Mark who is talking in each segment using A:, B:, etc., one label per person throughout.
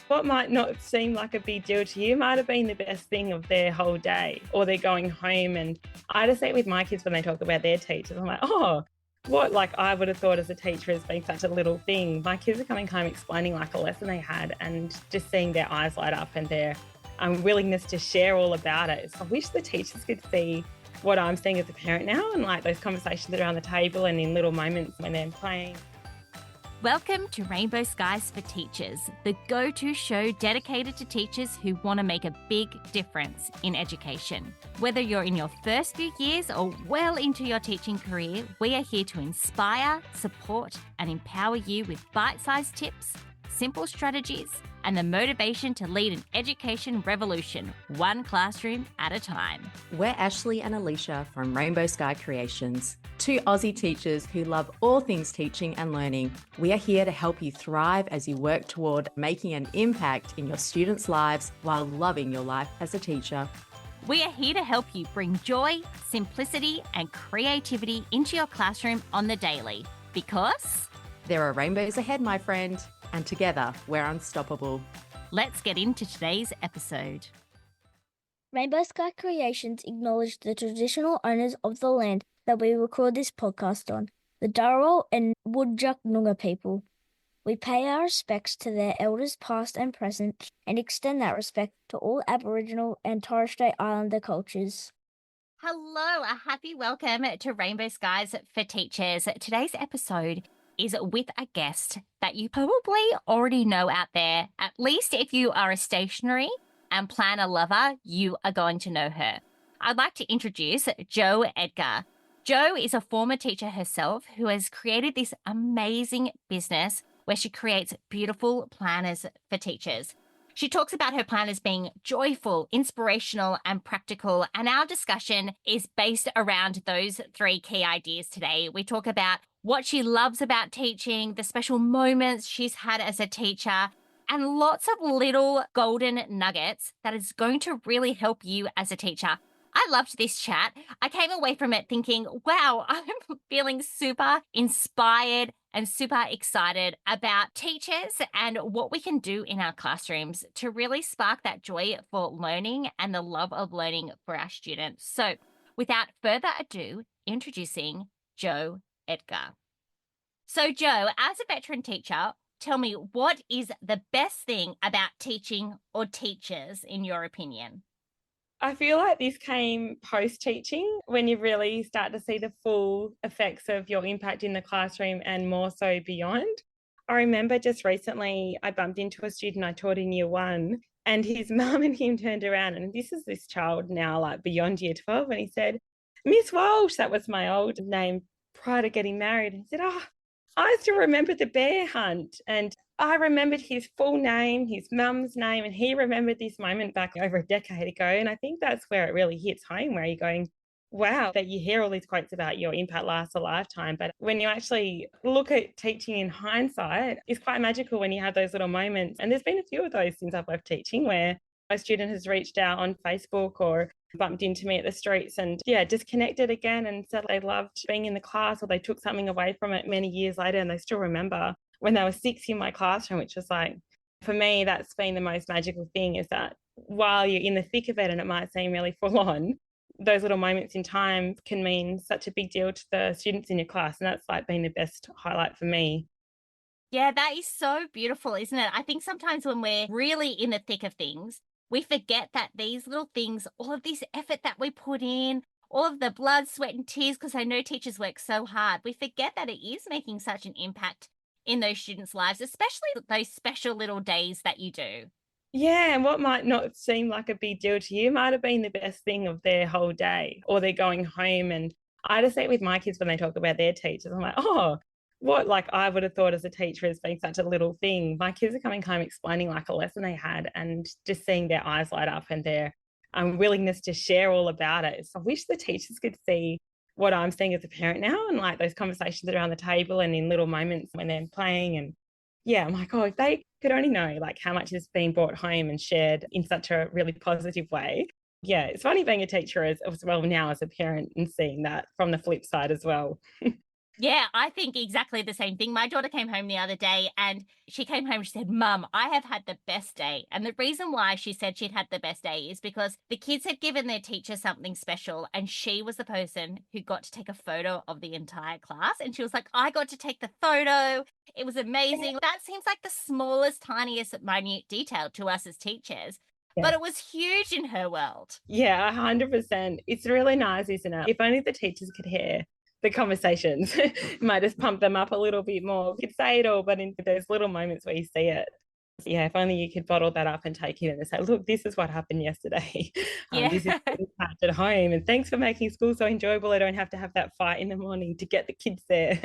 A: What might not seem like a big deal to you might have been the best thing of their whole day, or they're going home. And I just see it with my kids when they talk about their teachers. I'm like, oh, what like I would have thought as a teacher as being such a little thing. My kids are coming home explaining like a lesson they had and just seeing their eyes light up and their willingness to share all about it. So I wish the teachers could see what I'm seeing as a parent now, and like those conversations around the table and in little moments when they're playing.
B: Welcome to Rainbow Skies for Teachers, the go-to show dedicated to teachers who want to make a big difference in education. Whether you're in your first few years or well into your teaching career, we are here to inspire, support, and empower you with bite-sized tips, simple strategies, and the motivation to lead an education revolution, one classroom at a time.
C: We're Ashley and Alicia from Rainbow Sky Creations, two Aussie teachers who love all things teaching and learning. We are here to help you thrive as you work toward making an impact in your students' lives while loving your life as a teacher.
B: We are here to help you bring joy, simplicity, and creativity into your classroom on the daily, because
C: there are rainbows ahead, my friend, and together we're unstoppable.
B: Let's get into today's episode.
D: Rainbow Sky Creations acknowledge the traditional owners of the land that we record this podcast on, the Dharawal and Whadjuk Noongar people. We pay our respects to their elders past and present and extend that respect to all Aboriginal and Torres Strait Islander cultures.
B: Hello, a happy welcome to Rainbow Skies for Teachers. Today's episode is with a guest that you probably already know out there. At least if you are a stationery and planner lover, you are going to know her. I'd like to introduce Jo Edgar. Jo is a former teacher herself who has created this amazing business where she creates beautiful planners for teachers. She talks about her planners being joyful, inspirational, and practical. And our discussion is based around those three key ideas today. We talk about what she loves about teaching, the special moments she's had as a teacher, and lots of little golden nuggets that is going to really help you as a teacher. I loved this chat. I came away from it thinking, wow, I'm feeling super inspired and super excited about teachers and what we can do in our classrooms to really spark that joy for learning and the love of learning for our students. So without further ado, introducing Jo Edgar. So Jo, as a veteran teacher, tell me, what is the best thing about teaching or teachers in your opinion?
A: I feel like this came post-teaching when you really start to see the full effects of your impact in the classroom and more so beyond. I remember just recently I bumped into a student I taught in year 1 and his mum and him turned around, and this is this child now like beyond year 12, and he said, "Miss Walsh," that was my old name prior to getting married, and he said, "Oh, I still remember the bear hunt." And I remembered his full name, his mum's name, and he remembered this moment back over a decade ago. And I think that's where it really hits home, where you're going, wow, that you hear all these quotes about your impact lasts a lifetime. But when you actually look at teaching in hindsight, it's quite magical when you have those little moments. And there's been a few of those since I've left teaching, where a student has reached out on Facebook or bumped into me at the streets and just connected again and said they loved being in the class, or they took something away from it many years later and they still remember when they were 6 in my classroom, which was like, for me, that's been the most magical thing, is that while you're in the thick of it and it might seem really full on, those little moments in time can mean such a big deal to the students in your class. And that's like been the best highlight for me.
B: Yeah, that is so beautiful, isn't it? I think sometimes when we're really in the thick of things, we forget that these little things, all of this effort that we put in, all of the blood, sweat, and tears, because I know teachers work so hard, we forget that it is making such an impact in those students' lives, especially those special little days that you do.
A: Yeah, and what might not seem like a big deal to you might have been the best thing of their whole day, or they're going home. And I just see it with my kids when they talk about their teachers. I'm like, oh, what like I would have thought as a teacher as being such a little thing. My kids are coming home explaining like a lesson they had and just seeing their eyes light up and their willingness to share all about it. So I wish the teachers could see what I'm seeing as a parent now, and like those conversations around the table and in little moments when they're playing. And I'm like, oh, if they could only know like how much is being brought home and shared in such a really positive way. Yeah, it's funny being a teacher as well now as a parent and seeing that from the flip side as well.
B: Yeah, I think exactly the same thing. My daughter came home the other day and she came home and she said, Mum, I have had the best day. And the reason why she said she'd had the best day is because the kids had given their teacher something special and she was the person who got to take a photo of the entire class. And she was like, I got to take the photo. It was amazing. That seems like the smallest, tiniest, minute detail to us as teachers,
A: Yeah.
B: but it was huge in her world.
A: Yeah, 100%. It's really nice, isn't it? If only the teachers could hear the conversations, it might just pump them up a little bit more. You could say it all, but in those little moments where you see it, yeah, if only you could bottle that up and take it and say, look, this is what happened yesterday.
B: Yeah.
A: This is what happened at home. And thanks for making school so enjoyable. I don't have to have that fight in the morning to get the kids there.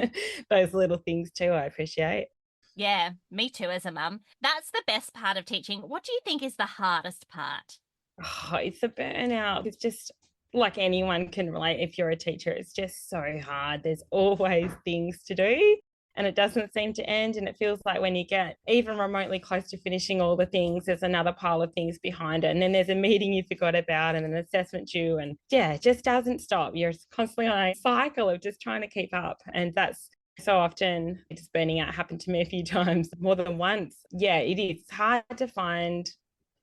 A: Those little things too, I appreciate.
B: Yeah, me too as a mum. That's the best part of teaching. What do you think is the hardest part?
A: Oh, it's a burnout. It's just like anyone can relate if you're a teacher. It's just so hard. There's always things to do and it doesn't seem to end. And it feels like when you get even remotely close to finishing all the things, there's another pile of things behind it. And then there's a meeting you forgot about and an assessment due. And yeah, it just doesn't stop. You're constantly on a cycle of just trying to keep up. And that's so often just burning out happened to me a few times, more than once. Yeah, it is hard to find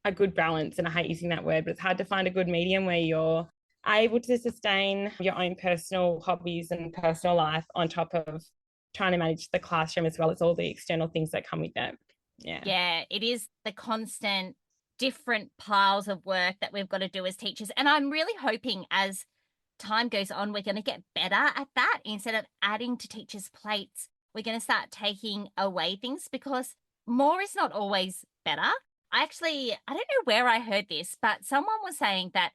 A: a good balance, and I hate using that word, but it's hard to find a good medium where you're able to sustain your own personal hobbies and personal life on top of trying to manage the classroom as well as all the external things that come with that. Yeah.
B: Yeah, it is the constant different piles of work that we've got to do as teachers. And I'm really hoping as time goes on, we're going to get better at that. Instead of adding to teachers' plates, we're going to start taking away things because more is not always better. I don't know where I heard this, but someone was saying that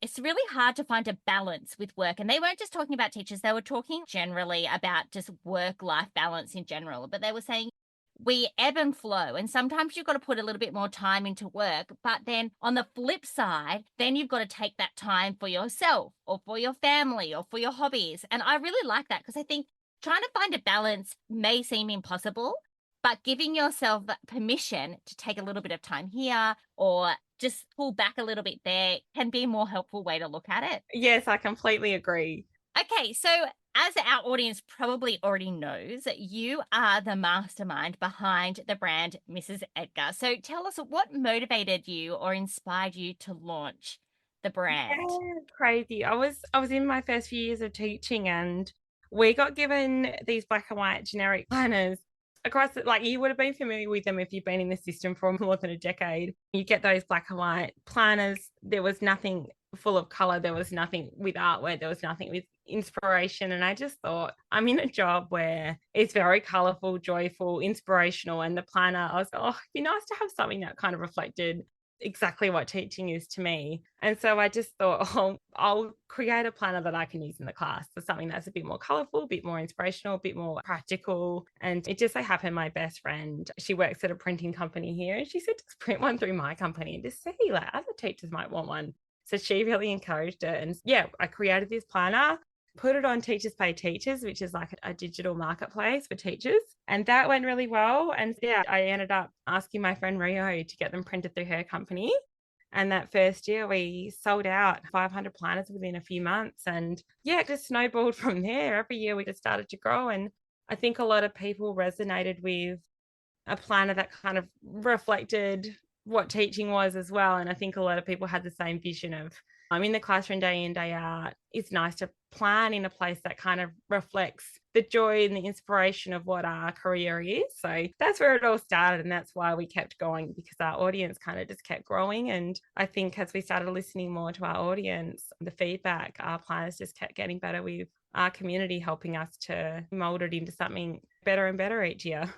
B: it's really hard to find a balance with work. And they weren't just talking about teachers, they were talking generally about just work-life balance in general. But they were saying we ebb and flow, and sometimes you've got to put a little bit more time into work. But then on the flip side, then you've got to take that time for yourself or for your family or for your hobbies. And I really like that because I think trying to find a balance may seem impossible, but giving yourself permission to take a little bit of time here or just pull back a little bit there can be a more helpful way to look at it.
A: Yes, I completely agree.
B: Okay, so as our audience probably already knows, you are the mastermind behind the brand Mrs Edgar. So tell us what motivated you or inspired you to launch the brand?
A: Yeah, crazy. I was in my first few years of teaching and we got given these black and white generic planners across like you would have been familiar with them if you've been in the system for more than a decade. You get those black and white planners. There was nothing full of color. There was nothing with artwork. There was nothing with inspiration. And I just thought, I'm in a job where it's very colorful, joyful, inspirational. And the planner, I was like, oh, it'd be nice to have something that kind of reflected exactly what teaching is to me. And so I just thought, oh, I'll create a planner that I can use in the class for something that's a bit more colorful, a bit more inspirational, a bit more practical. And it just so happened my best friend, she works at a printing company here, and she said, just print one through my company and just see, like other teachers might want one. So she really encouraged it. And yeah, I created this planner, put it on Teachers Pay Teachers, which is like a digital marketplace for teachers. And that went really well. And yeah, I ended up asking my friend Rio to get them printed through her company. And that first year we sold out 500 planners within a few months. And yeah, it just snowballed from there. Every year we just started to grow. And I think a lot of people resonated with a planner that kind of reflected what teaching was as well. And I think a lot of people had the same vision of I'm in the classroom day in, day out. It's nice to plan in a place that kind of reflects the joy and the inspiration of what our career is. So that's where it all started. And that's why we kept going, because our audience kind of just kept growing. And I think as we started listening more to our audience, the feedback, our planners just kept getting better with our community, helping us to mold it into something better and better each year.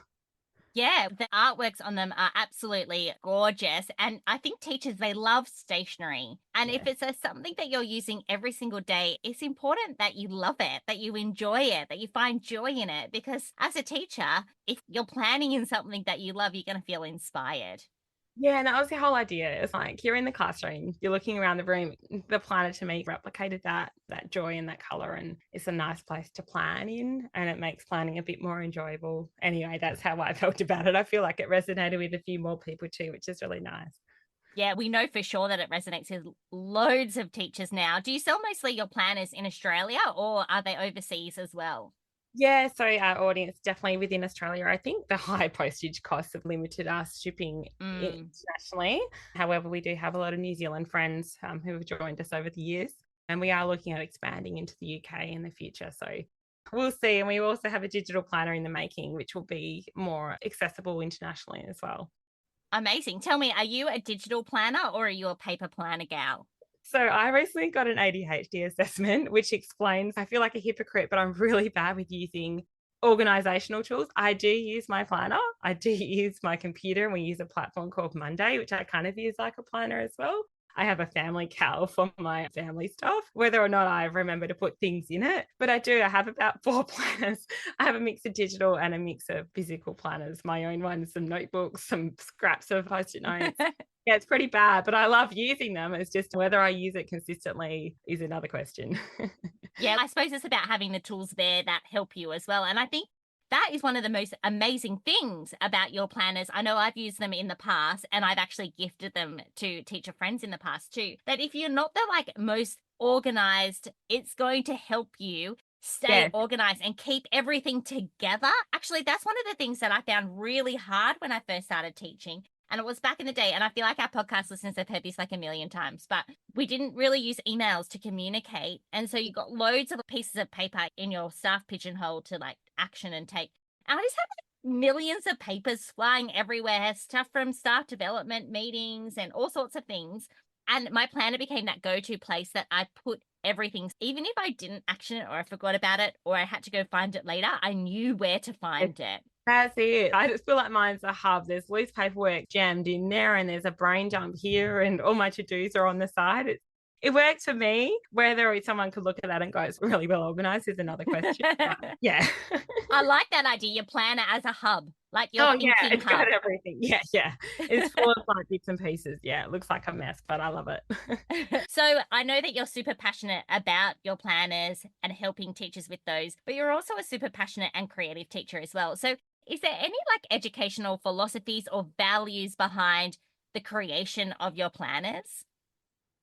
B: Yeah, the artworks on them are absolutely gorgeous. And I think teachers, they love stationery. And if it's something that you're using every single day, it's important that you love it, that you enjoy it, that you find joy in it. Because as a teacher, if you're planning in something that you love, you're going to feel inspired.
A: Yeah, and that was the whole idea. It's like you're in the classroom, you're looking around the room. The planner to me replicated that joy and that color, and it's a nice place to plan in, and it makes planning a bit more enjoyable. Anyway, that's how I felt about it. I feel like it resonated with a few more people too, which is really nice.
B: Yeah, we know for sure that it resonates with loads of teachers now. Do you sell mostly your planners in Australia or are they overseas as well?
A: Yeah, so our audience definitely within Australia. I think the high postage costs have limited us shipping internationally. However, we do have a lot of New Zealand friends who have joined us over the years, and we are looking at expanding into the UK in the future. So we'll see. And we also have a digital planner in the making, which will be more accessible internationally as well.
B: Amazing. Tell me, are you a digital planner or are you a paper planner gal?
A: So I recently got an ADHD assessment, which explains I feel like a hypocrite, but I'm really bad with using organizational tools. I do use my planner. I do use my computer, and we use a platform called Monday, which I kind of use like a planner as well. I have a family cal for my family stuff, whether or not I remember to put things in it. But I do. I have about 4 planners. I have a mix of digital and a mix of physical planners, my own ones, some notebooks, some scraps of post-it notes. Yeah, it's pretty bad, but I love using them. It's just whether I use it consistently is another question.
B: Yeah, I suppose it's about having the tools there that help you as well. And I think that is one of the most amazing things about your planners. I know I've used them in the past and I've actually gifted them to teacher friends in the past too. That if you're not the most organized, it's going to help you stay organized and keep everything together. Actually, that's one of the things that I found really hard when I first started teaching. And it was back in the day, and I feel like our podcast listeners have heard this like a million times, but we didn't really use emails to communicate. And so you got loads of pieces of paper in your staff pigeonhole to action and take. And I just had millions of papers flying everywhere, stuff from staff development meetings and all sorts of things. And my planner became that go-to place that I put everything. Even if I didn't action it or I forgot about it or I had to go find it later, I knew where to find it.
A: That's it. I just feel like mine's a hub. There's loose paperwork jammed in there, and there's a brain dump here, and all my to-dos are on the side. It worked for me. Whether someone could look at that and go, it's really well organized is another question. Yeah.
B: I like that idea. Your planner as a hub, like your thinking
A: it's
B: hub.
A: got everything. Yeah. It's full of bits and pieces. Yeah, it looks like a mess, but I love it.
B: So I know that you're super passionate about your planners and helping teachers with those, but you're also a super passionate and creative teacher as well. So is there any educational philosophies or values behind the creation of your planners?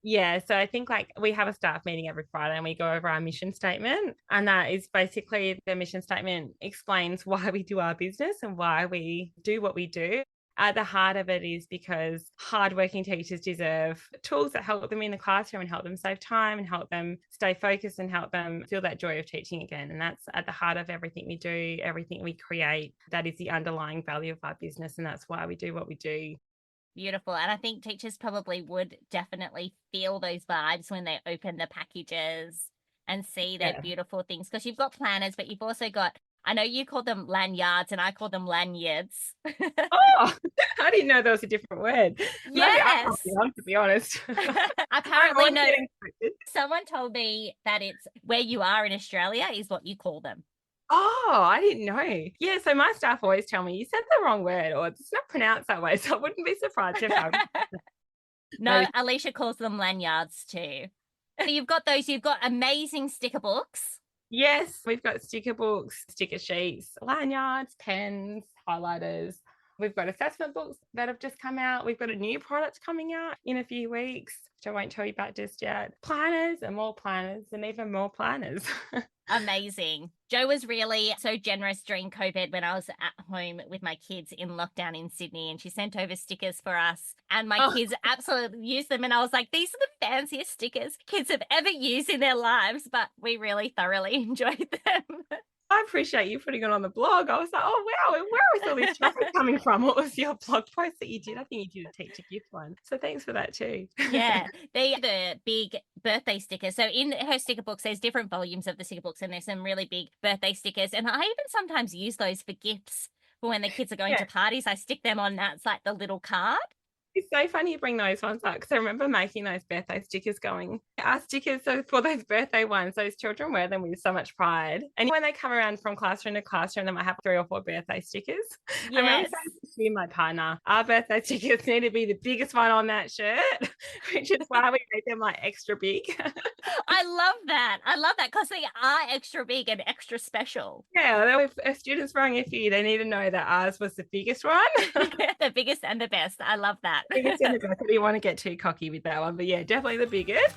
A: Yeah, so I think we have a staff meeting every Friday and we go over our mission statement. And that is basically the mission statement explains why we do our business and why we do what we do. At the heart of it is because hardworking teachers deserve tools that help them in the classroom and help them save time and help them stay focused and help them feel that joy of teaching again. And that's at the heart of everything we do, everything we create. That is the underlying value of our business. And that's why we do what we do.
B: Beautiful. And I think teachers probably would definitely feel those vibes when they open the packages and see the beautiful things. Because you've got planners, but you've also got, I know you call them lanyards and I call them lanyards.
A: Oh, I didn't know there was a different word.
B: Yes.
A: To be honest.
B: Apparently, no. Someone told me that it's where you are in Australia is what you call them.
A: Oh, I didn't know. Yeah, so my staff always tell me you said the wrong word or it's not pronounced that way. So I wouldn't be surprised if I
B: No, Alicia calls them lanyards too. So you've got amazing sticker books.
A: Yes, we've got sticker books, sticker sheets, lanyards, pens, highlighters. We've got assessment books that have just come out. We've got a new product coming out in a few weeks, which I won't tell you about just yet. Planners and more planners and even more planners.
B: Amazing. Jo was really so generous during COVID when I was at home with my kids in lockdown in Sydney, and she sent over stickers for us and my kids absolutely used them. And I was like, these are the fanciest stickers kids have ever used in their lives, but we really thoroughly enjoyed them.
A: I appreciate you putting it on the blog. I was like, oh, wow, where was all this traffic coming from? What was your blog post that you did? I think you did a teacher gift one. So thanks for that too.
B: Yeah, they're the big birthday stickers. So in her sticker books, there's different volumes of the sticker books and there's some really big birthday stickers. And I even sometimes use those for gifts for when the kids are going to parties. I stick them on that's like the little card.
A: It's so funny you bring those ones up because I remember making those birthday stickers going. Our stickers, so for those birthday ones, those children wear them with so much pride. And when they come around from classroom to classroom, they might have 3 or 4 birthday stickers. Yes. I remember saying to my partner, our birthday stickers need to be the biggest one on that shirt, which is why we made them extra big.
B: I love that. I love that because they are extra big and extra special.
A: Yeah, if students wearing iffy, they need to know that ours was the biggest one.
B: The biggest and the best. I love that.
A: Biggest and the best. I didn't want to get too cocky with that one, but yeah, definitely the biggest.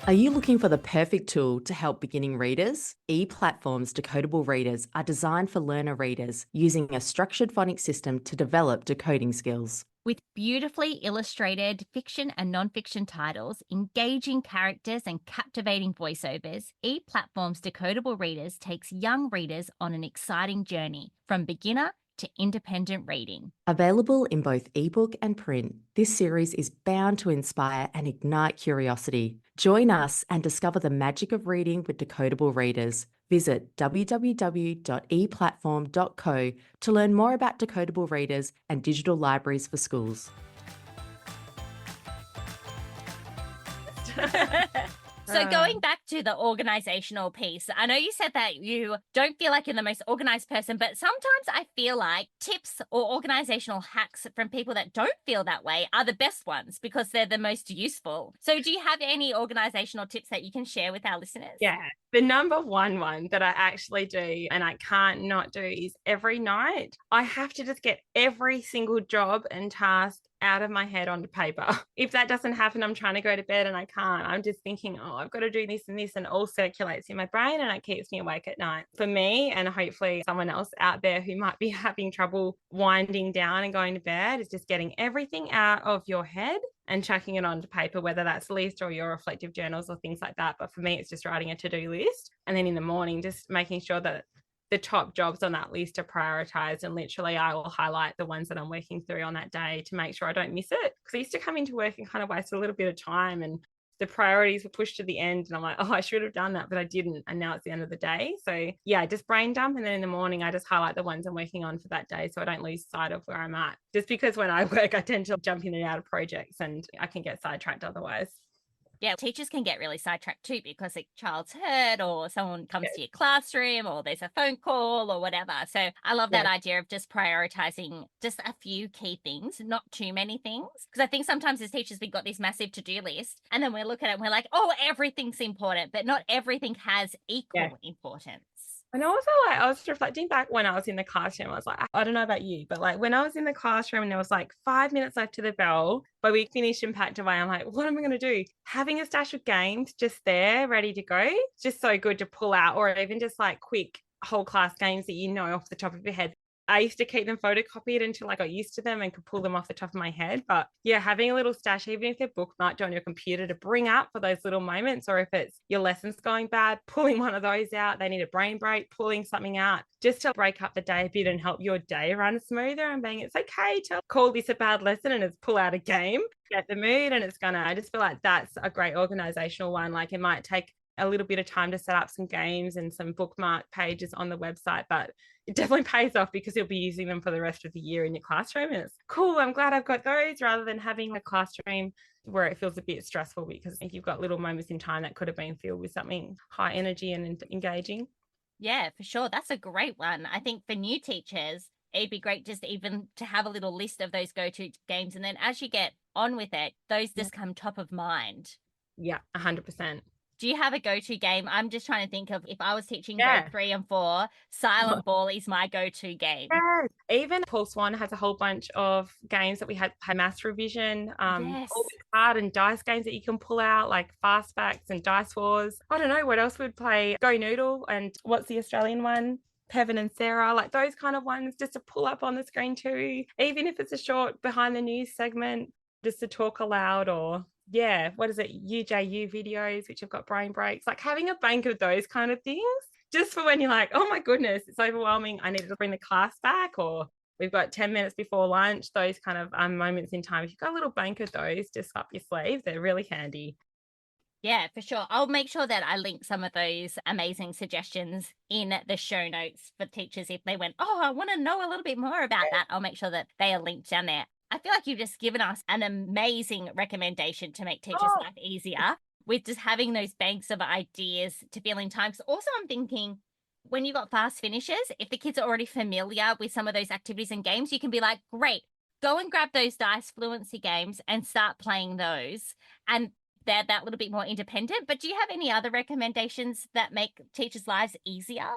C: Are you looking for the perfect tool to help beginning readers? ePlatform's decodable readers are designed for learner readers using a structured phonics system to develop decoding skills.
B: With beautifully illustrated fiction and non-fiction titles, engaging characters, and captivating voiceovers, ePlatform's decodable readers takes young readers on an exciting journey from beginner to independent reading.
C: Available in both ebook and print, this series is bound to inspire and ignite curiosity. Join us and discover the magic of reading with decodable readers. Visit www.eplatform.co to learn more about decodable readers and digital libraries for schools.
B: So going back to the organizational piece, I know you said that you don't feel like you're the most organized person, but sometimes I feel like tips or organizational hacks from people that don't feel that way are the best ones because they're the most useful. So do you have any organizational tips that you can share with our listeners?
A: Yeah. The number one that I actually do and I can't not do is every night I have to just get every single job and task out of my head onto paper. If that doesn't happen, I'm trying to go to bed and I can't. I'm just thinking, oh, I've got to do this and this, and all circulates in my brain and it keeps me awake at night. For me, and hopefully someone else out there who might be having trouble winding down and going to bed, is just getting everything out of your head and chucking it onto paper, whether that's list or your reflective journals or things like that. But for me, it's just writing a to-do list. And then in the morning, just making sure that the top jobs on that list are prioritized, and literally I will highlight the ones that I'm working through on that day to make sure I don't miss it. Because I used to come into work and kind of waste a little bit of time, and the priorities were pushed to the end and I'm like, oh, I should have done that, but I didn't. And now it's the end of the day. So yeah, just brain dump. And then in the morning, I just highlight the ones I'm working on for that day so I don't lose sight of where I'm at. Just because when I work, I tend to jump in and out of projects and I can get sidetracked otherwise.
B: Yeah, teachers can get really sidetracked too because a child's hurt or someone comes to your classroom or there's a phone call or whatever. So I love that idea of just prioritizing just a few key things, not too many things. Because I think sometimes as teachers, we've got this massive to-do list and then we look at it and we're like, oh, everything's important, but not everything has equal importance.
A: And also, like, I was reflecting back when I was in the classroom. I was like, I don't know about you, but like when I was in the classroom and there was like 5 minutes left to the bell, but we finished and packed away, I'm like, what am I going to do? Having a stash of games just there, ready to go, it's just so good to pull out, or even just like quick whole class games that you know off the top of your head. I used to keep them photocopied until I got used to them and could pull them off the top of my head. But yeah, having a little stash, even if they're bookmarked on your computer, to bring up for those little moments, or if it's your lessons going bad, pulling one of those out, they need a brain break, pulling something out just to break up the day a bit and help your day run smoother, and being, it's okay to call this a bad lesson and it's pull out a game, get the mood, and it's gonna, I just feel like that's a great organizational one. Like it might take a little bit of time to set up some games and some bookmark pages on the website, but it definitely pays off because you'll be using them for the rest of the year in your classroom. And it's cool. I'm glad I've got those, rather than having a classroom where it feels a bit stressful, because if you've got little moments in time that could have been filled with something high energy and engaging.
B: Yeah, for sure. That's a great one. I think for new teachers, it'd be great just even to have a little list of those go-to games. And then as you get on with it, those just come top of mind.
A: Yeah, 100%.
B: Do you have a go-to game? I'm just trying to think of, if I was teaching grade 3 and 4, Silent Ball is my go-to game.
A: Yes. Even Paul Swan has a whole bunch of games that we had maths revision, all the card and dice games that you can pull out, like Fastbacks and Dice Wars. I don't know what else we'd play. Go Noodle, and what's the Australian one? Kevin and Sarah, like those kind of ones, just to pull up on the screen too. Even if it's a short behind the news segment, just to talk aloud, or yeah, what is it? UJU videos, which have got brain breaks, like having a bank of those kind of things, just for when you're like, oh my goodness, it's overwhelming, I need to bring the class back, or we've got 10 minutes before lunch, those kind of moments in time. If you've got a little bank of those just up your sleeve, they're really handy.
B: Yeah, for sure. I'll make sure that I link some of those amazing suggestions in the show notes for teachers. If they went, oh, I want to know a little bit more about that, I'll make sure that they are linked down there. I feel like you've just given us an amazing recommendation to make teachers' life easier, with just having those banks of ideas to fill in time. So also I'm thinking, when you've got fast finishes, if the kids are already familiar with some of those activities and games, you can be like, great, go and grab those dice fluency games and start playing those. And they're that little bit more independent. But do you have any other recommendations that make teachers' lives easier?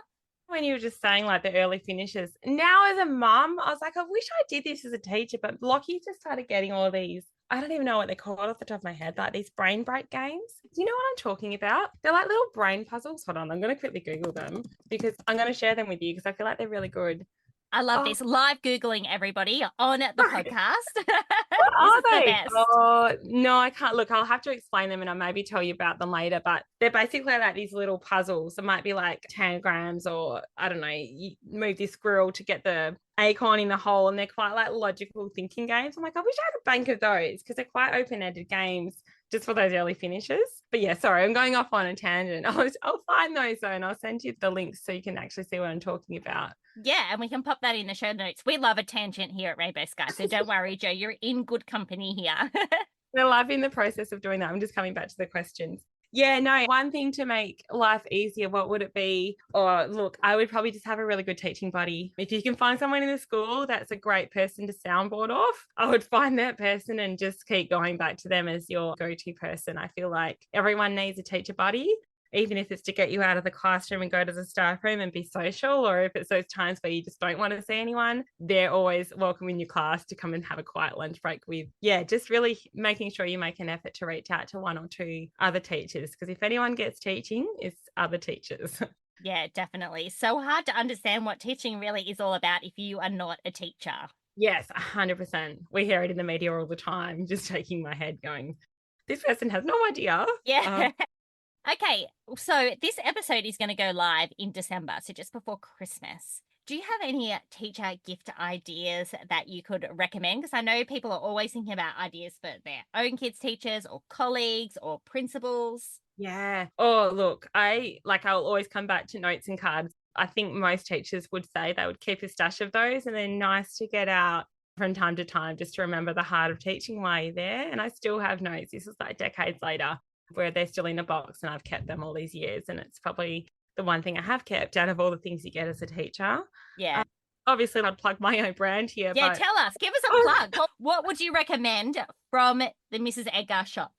A: When you were just saying like the early finishes, now as a mum, I was like, I wish I did this as a teacher, but Lockie just started getting all these I don't even know what they're called off the top of my head, like these brain break games. Do you know what I'm talking about? They're like little brain puzzles. Hold on, I'm going to quickly Google them because I'm going to share them with you because I feel like they're really good.
B: I love
A: Oh,
B: this. Live Googling everybody on the podcast.
A: what
B: This
A: are
B: is the
A: they?
B: best.
A: Oh, no, I can't. Look, I'll have to explain them and I'll maybe tell you about them later. But they're basically like these little puzzles. It might be like tangrams or I don't know, you move this squirrel to get the acorn in the hole. And they're quite like logical thinking games. I'm like, I wish I had a bank of those because they're quite open-ended games just for those early finishes. But yeah, sorry, I'm going off on a tangent. I'll find those though and I'll send you the links so you can actually see what I'm talking about.
B: Yeah, and we can pop that in the show notes. We love a tangent here at Rainbow Sky, so don't worry, Jo, you're in good company here.
A: We're loving the process of doing that. I'm just coming back to the questions. Yeah, no, one thing to make life easier, what would it be? Or look, I would probably just have a really good teaching buddy. If you can find someone in the school that's a great person to soundboard off, I would find that person and just keep going back to them as your go-to person. I feel like everyone needs a teacher buddy, even if it's to get you out of the classroom and go to the staff room and be social, or if it's those times where you just don't want to see anyone, they're always welcome in your class to come and have a quiet lunch break with. Yeah, just really making sure you make an effort to reach out to one or two other teachers, because if anyone gets teaching, it's other teachers.
B: Yeah, definitely. So hard to understand what teaching really is all about if you are not a teacher.
A: Yes, 100%. We hear it in the media all the time, just shaking my head going, this person has no idea.
B: Yeah. Okay, so this episode is going to go live in December, so just before Christmas. Do you have any teacher gift ideas that you could recommend? Because I know people are always thinking about ideas for their own kids' teachers or colleagues or principals.
A: Yeah. Oh, look, I'll always come back to notes and cards. I think most teachers would say they would keep a stash of those and they're nice to get out from time to time just to remember the heart of teaching while you're there. And I still have notes. This is like decades later where they're still in a box and I've kept them all these years. And it's probably the one thing I have kept out of all the things you get as a teacher.
B: Yeah.
A: Obviously, I'd plug my own brand here.
B: Yeah,
A: but...
B: tell us. Give us a plug. What would you recommend from the Mrs Edgar shop?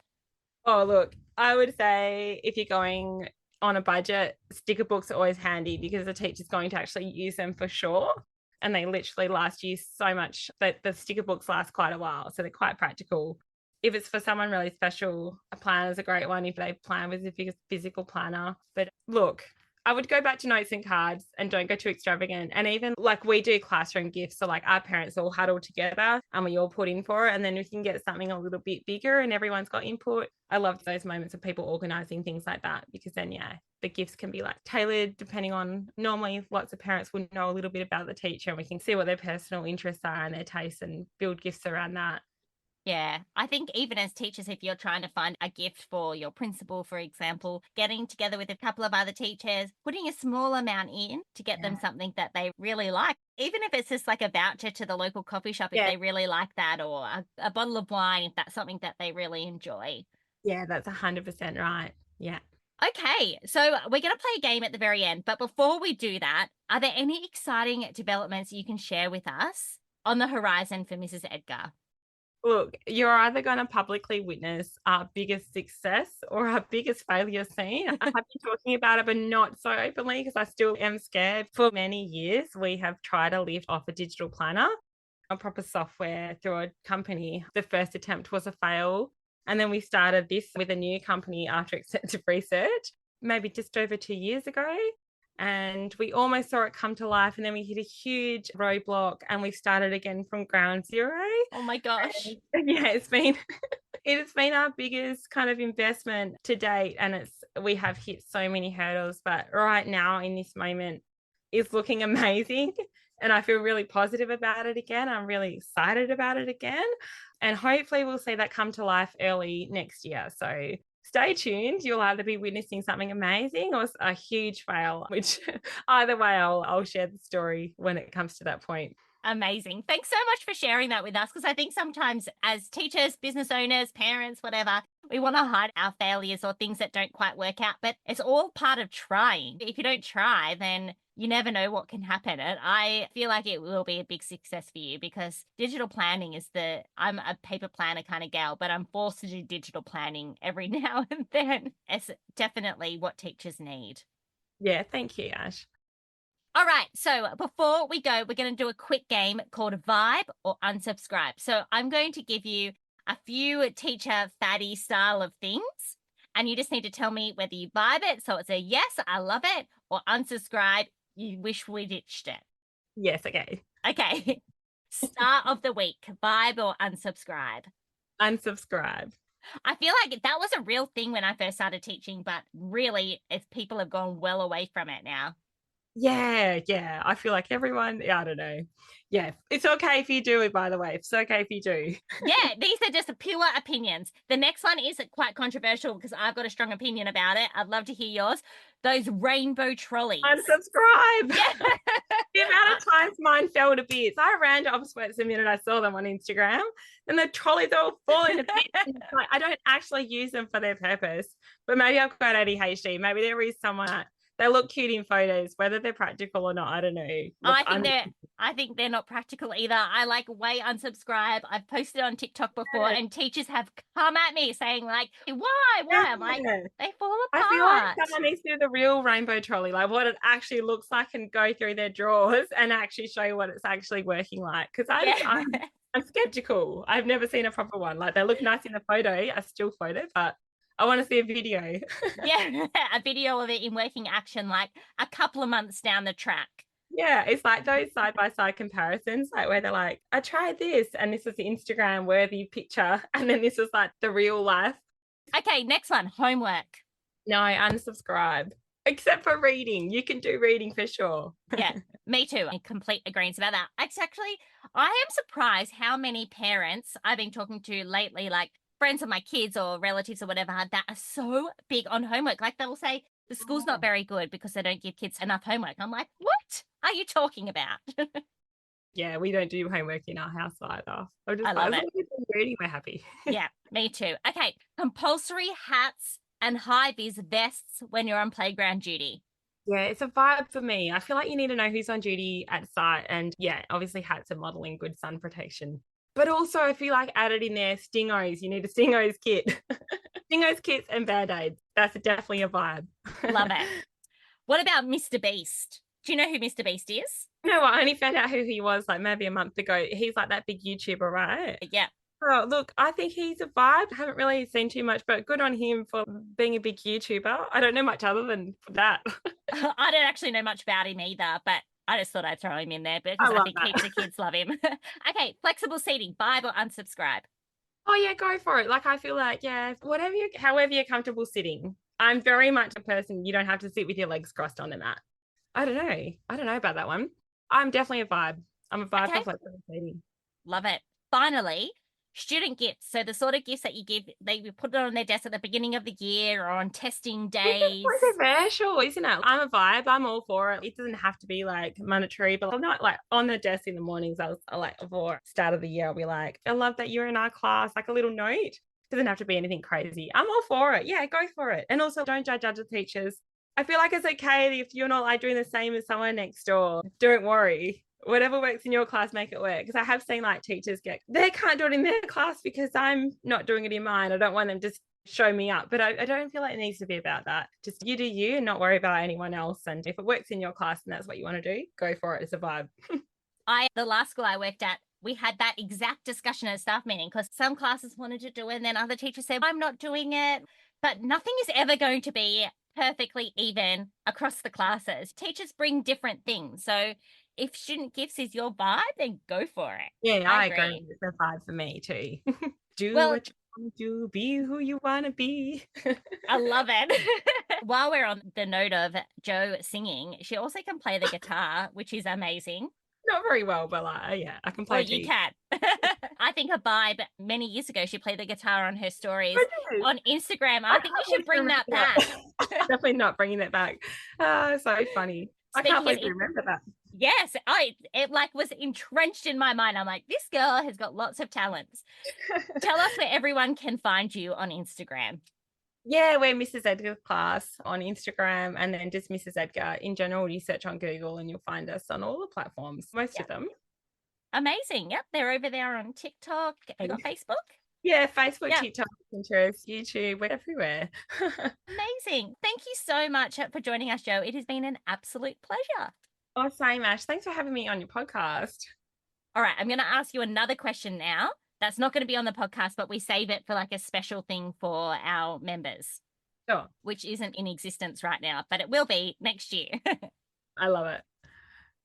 A: Oh, look, I would say if you're going on a budget, sticker books are always handy because the teacher's going to actually use them for sure. And they literally last you so much that the sticker books last quite a while. So they're quite practical. If it's for someone really special, a planner is a great one if they plan with a physical planner. But look, I would go back to notes and cards and don't go too extravagant. And even like we do classroom gifts. So like our parents all huddle together and we all put in for it. And then we can get something a little bit bigger and everyone's got input. I love those moments of people organizing things like that because then, yeah, the gifts can be like tailored depending on, normally lots of parents would know a little bit about the teacher and we can see what their personal interests are and their tastes and build gifts around that.
B: Yeah, I think even as teachers, if you're trying to find a gift for your principal, for example, getting together with a couple of other teachers, putting a small amount in to get them something that they really like, even if it's just like a voucher to the local coffee shop if they really like that, or a bottle of wine if that's something that they really enjoy.
A: Yeah, that's 100% right. Yeah.
B: Okay, so we're going to play a game at the very end, but before we do that, are there any exciting developments you can share with us on the horizon for Mrs Edgar?
A: Look, you're either going to publicly witness our biggest success or our biggest failure scene. I have been talking about it, but not so openly because I still am scared. For many years, we have tried to lift off a digital planner, a proper software through a company. The first attempt was a fail. And then we started this with a new company after extensive research, maybe just over 2 years ago. And we almost saw it come to life. And then we hit a huge roadblock and we started again from ground zero.
B: Oh my gosh.
A: And yeah, it has been our biggest kind of investment to date. And we have hit so many hurdles, but right now in this moment is looking amazing. And I feel really positive about it again. I'm really excited about it again. And hopefully we'll see that come to life early next year. So stay tuned. You'll either be witnessing something amazing or a huge fail, which either way, I'll share the story when it comes to that point.
B: Amazing. Thanks so much for sharing that with us, because I think sometimes as teachers, business owners, parents, whatever, we want to hide our failures or things that don't quite work out, but it's all part of trying. If you don't try, then you never know what can happen. And I feel like it will be a big success for you because digital planning I'm a paper planner kind of gal, but I'm forced to do digital planning every now and then. It's definitely what teachers need.
A: Yeah, thank you, Ash.
B: All right, so before we go, we're going to do a quick game called Vibe or Unsubscribe. So I'm going to give you a few teacher fatty style of things, and you just need to tell me whether you vibe it. So it's a yes, I love it, or unsubscribe, you wish we ditched it.
A: Yes, okay.
B: Okay. Start of the week, vibe or unsubscribe?
A: Unsubscribe.
B: I feel like that was a real thing when I first started teaching, but really, if people have gone well away from it now.
A: Yeah. I feel like everyone, I don't know. Yeah, it's okay if you do it, by the way. It's okay if you do.
B: Yeah, these are just pure opinions. The next one is quite controversial because I've got a strong opinion about it. I'd love to hear yours. Those rainbow trolleys.
A: Unsubscribe.
B: Yeah.
A: The amount of times mine fell to bits. I ran to Officeworks the minute I saw them on Instagram, and the trolleys are all falling to bits. Like, I don't actually use them for their purpose, but maybe I've got ADHD. Maybe there is someone. They look cute in photos, whether they're practical or not, I don't know. Look,
B: I think they're not practical either. I like way unsubscribe. I've posted on TikTok before, and teachers have come at me saying like, "Why? I'm like, they fall apart."
A: I feel like someone needs to do the real rainbow trolley, like what it actually looks like, and go through their drawers and actually show you what it's actually working like. Because I'm skeptical. I've never seen a proper one. Like, they look nice in the photo, a still photo, but I want to see a video.
B: Yeah, a video of it in working action, like a couple of months down the track.
A: Yeah, it's like those side-by-side comparisons, like where they're like, I tried this, and this was the Instagram worthy picture, and then this was like the real life.
B: Okay, next one, homework.
A: No, unsubscribe. Except for reading. You can do reading for sure.
B: Yeah, me too. In complete agreement about that. Actually, I am surprised how many parents I've been talking to lately, like friends of my kids or relatives or whatever, that are so big on homework. Like, they'll say the school's not very good because they don't give kids enough homework. I'm like, what are you talking about?
A: Yeah, we don't do homework in our house either.
B: I love it.
A: Reading, we're happy.
B: Yeah, me too. Okay, compulsory hats and high-vis vests when you're on playground duty.
A: Yeah, it's a vibe for me. I feel like you need to know who's on duty at site, and yeah, obviously hats are modeling good sun protection. But also, I feel like added in there, Stingos. You need a Stingos kit. Stingos kits and Band-Aids. That's definitely a vibe.
B: Love it. What about Mr. Beast? Do you know who Mr. Beast is?
A: No, I only found out who he was like maybe a month ago. He's like that big YouTuber, right?
B: Yeah.
A: Oh, look, I think he's a vibe. I haven't really seen too much, but good on him for being a big YouTuber. I don't know much other than that.
B: I don't actually know much about him either, but I just thought I'd throw him in there because I think heaps of kids love him. Okay, flexible seating, vibe or unsubscribe?
A: Oh yeah, go for it. Like, I feel like, yeah, however you're comfortable sitting. I'm very much a person, you don't have to sit with your legs crossed on the mat. I don't know about that one. I'm definitely a vibe. I'm a vibe for flexible seating.
B: Love it. Finally, student gifts. So the sort of gifts that you give, they put it on their desk at the beginning of the year or on testing days.
A: It's controversial, isn't it? I'm a vibe. I'm all for it. It doesn't have to be like monetary, but I'm not like on the desk in the mornings. I like for start of the year, I'll be like, I love that you're in our class, like a little note. Doesn't have to be anything crazy. I'm all for it. Yeah, go for it. And also, don't judge other teachers. I feel like it's okay if you're not like doing the same as someone next door. Don't worry. Whatever works in your class, make it work. Because I have seen like teachers they can't do it in their class because I'm not doing it in mine. I don't want them to show me up. But I don't feel like it needs to be about that. Just you do you and not worry about anyone else. And if it works in your class and that's what you want to do, go for it. It's a vibe.
B: The last school I worked at, we had that exact discussion at a staff meeting because some classes wanted to do it and then other teachers said, I'm not doing it. But nothing is ever going to be perfectly even across the classes. Teachers bring different things. So if student gifts is your vibe, then go for it.
A: Yeah, I agree. It's a vibe for me too. Do what you want to do, be who you want to be.
B: I love it. While we're on the note of Jo singing, she also can play the guitar, which is amazing.
A: Not very well, but yeah, I can play.
B: Well, you can. I think a vibe many years ago, she played the guitar on her stories on Instagram. I think we should bring that back.
A: Definitely not bringing it back. So funny. I can't believe you remember that.
B: Yes, it like was entrenched in my mind. I'm like, this girl has got lots of talents. Tell us where everyone can find you on Instagram.
A: Yeah, we're Mrs Edgar class on Instagram, and then just Mrs Edgar in general. You search on Google and you'll find us on all the platforms, most of them.
B: Amazing. Yep, they're over there on TikTok. You got Facebook?
A: Yeah, Facebook, TikTok, Pinterest, YouTube, we're everywhere.
B: Amazing. Thank you so much for joining us, Jo. It has been an absolute pleasure.
A: Oh, same, Ash. Thanks for having me on your podcast.
B: All right, I'm going to ask you another question now. That's not going to be on the podcast, but we save it for like a special thing for our members.
A: Sure.
B: Which isn't in existence right now, but it will be next year.
A: I love it.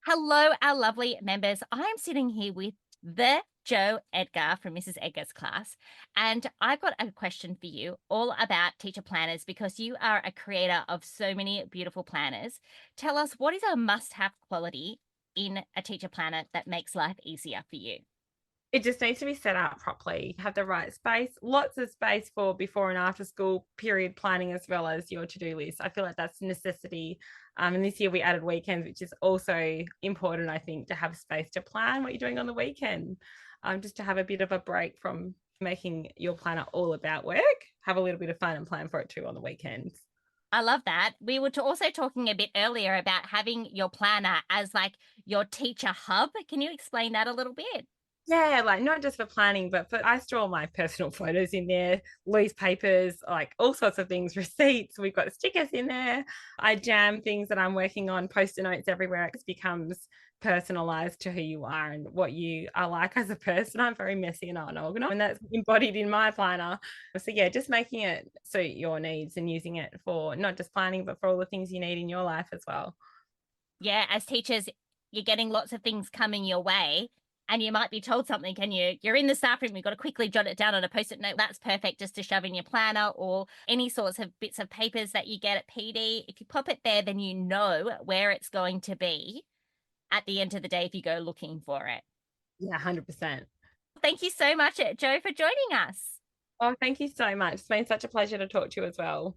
B: Hello, our lovely members. I'm sitting here with the Jo Edgar from Mrs Edgar's class, and I've got a question for you all about teacher planners because you are a creator of so many beautiful planners. Tell us, what is a must-have quality in a teacher planner that makes life easier for you?
A: It just needs to be set up properly, have the right space, lots of space for before and after school period planning, as well as your to-do list. I feel like that's a necessity. And this year we added weekends, which is also important, I think, to have space to plan what you're doing on the weekend. Just to have a bit of a break from making your planner all about work, have a little bit of fun and plan for it too on the weekends.
B: I love that. We were also talking a bit earlier about having your planner as like your teacher hub. Can you explain that a little bit?
A: Yeah, like not just for planning, but I store all my personal photos in there, loose papers, like all sorts of things, receipts. We've got stickers in there. I jam things that I'm working on, post-it notes everywhere. It becomes personalized to who you are and what you are like as a person. I'm very messy and unorganized, and that's embodied in my planner. So yeah, just making it suit your needs and using it for not just planning, but for all the things you need in your life as well.
B: Yeah, as teachers, you're getting lots of things coming your way. And you might be told something, and you're in the staff room, you've got to quickly jot it down on a post-it note. That's perfect just to shove in your planner or any sorts of bits of papers that you get at PD. If you pop it there, then you know where it's going to be at the end of the day if you go looking for it.
A: Yeah, 100%.
B: Thank you so much, Jo, for joining us.
A: Oh, thank you so much. It's been such a pleasure to talk to you as well.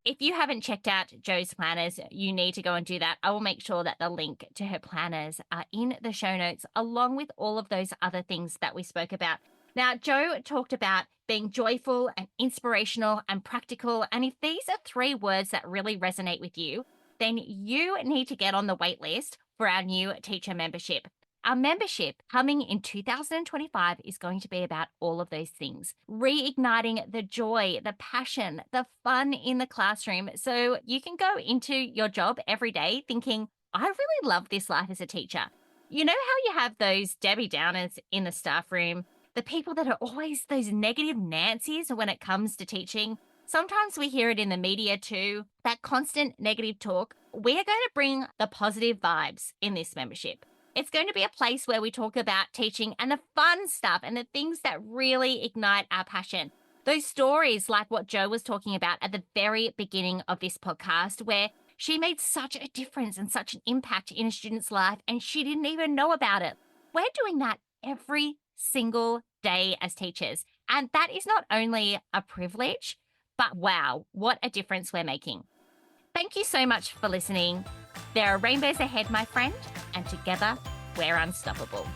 B: If you haven't checked out Jo's planners, you need to go and do that. I will make sure that the link to her planners are in the show notes, along with all of those other things that we spoke about. Now, Jo talked about being joyful and inspirational and practical. And if these are three words that really resonate with you, then you need to get on the wait list for our new teacher membership. Our membership coming in 2025 is going to be about all of those things, reigniting the joy, the passion, the fun in the classroom. So you can go into your job every day thinking, I really love this life as a teacher. You know how you have those Debbie Downers in the staff room, the people that are always those negative Nancy's when it comes to teaching? Sometimes we hear it in the media too, that constant negative talk. We are going to bring the positive vibes in this membership. It's going to be a place where we talk about teaching and the fun stuff and the things that really ignite our passion. Those stories like what Jo was talking about at the very beginning of this podcast, where she made such a difference and such an impact in a student's life and she didn't even know about it. We're doing that every single day as teachers. And that is not only a privilege, but wow, what a difference we're making. Thank you so much for listening. There are rainbows ahead, my friend, and together we're unstoppable.